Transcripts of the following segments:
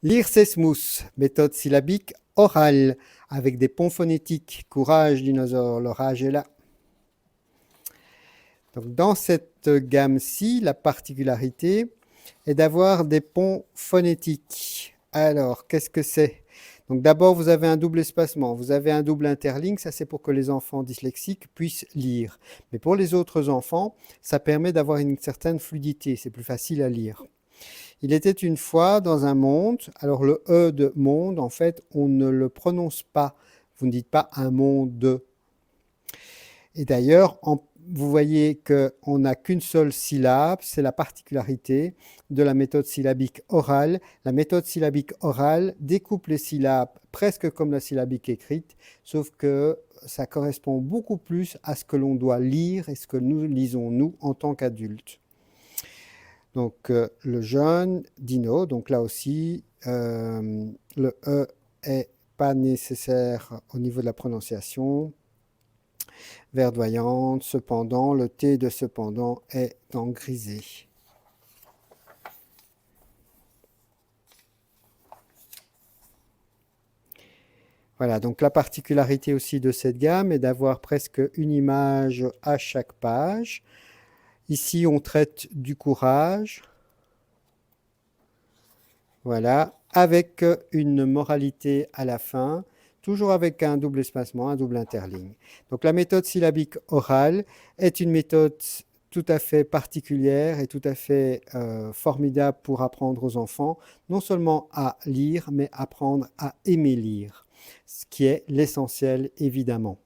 Lire c'est smooth, méthode syllabique orale, avec des ponts phonétiques. Courage, dinosaure, l'orage est là. Donc, dans cette gamme-ci, la particularité est d'avoir des ponts phonétiques. Alors, qu'est-ce que c'est? Donc, d'abord, vous avez un double espacement, vous avez un double interligne, ça c'est pour que les enfants dyslexiques puissent lire. Mais pour les autres enfants, ça permet d'avoir une certaine fluidité, c'est plus facile à lire. Il était une fois dans un monde, alors le E de monde, en fait, on ne le prononce pas. Vous ne dites pas un monde. Et d'ailleurs, vous voyez qu'on n'a qu'une seule syllabe, c'est la particularité de la méthode syllabique orale. La méthode syllabique orale découpe les syllabes presque comme la syllabique écrite, sauf que ça correspond beaucoup plus à ce que l'on doit lire et ce que nous lisons, nous, en tant qu'adultes. Donc, le jeune Dino, donc là aussi, le E est pas nécessaire au niveau de la prononciation. Verdoyante, cependant, le T de cependant est en grisé. Voilà, donc la particularité aussi de cette gamme est d'avoir presque une image à chaque page. Ici, on traite du courage. Voilà, avec une moralité à la fin, toujours avec un double espacement, un double interligne. Donc la méthode syllabique orale est une méthode tout à fait particulière et tout à fait formidable pour apprendre aux enfants, non seulement à lire, mais apprendre à aimer lire, ce qui est l'essentiel évidemment.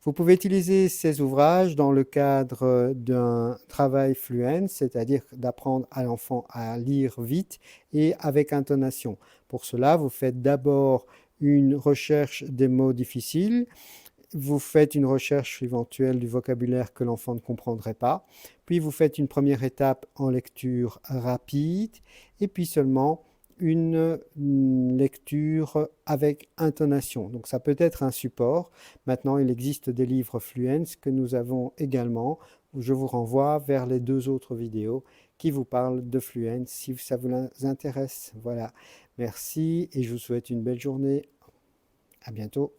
Vous pouvez utiliser ces ouvrages dans le cadre d'un travail fluent, c'est-à-dire d'apprendre à l'enfant à lire vite et avec intonation. Pour cela, vous faites d'abord une recherche des mots difficiles, vous faites une recherche éventuelle du vocabulaire que l'enfant ne comprendrait pas, puis vous faites une première étape en lecture rapide, et puis seulement une lecture avec intonation. Donc ça peut être un support. Maintenant, il existe des livres Fluence que nous avons également. Je vous renvoie vers les 2 autres vidéos qui vous parlent de Fluence si ça vous intéresse. Voilà. Merci et je vous souhaite une belle journée. À bientôt.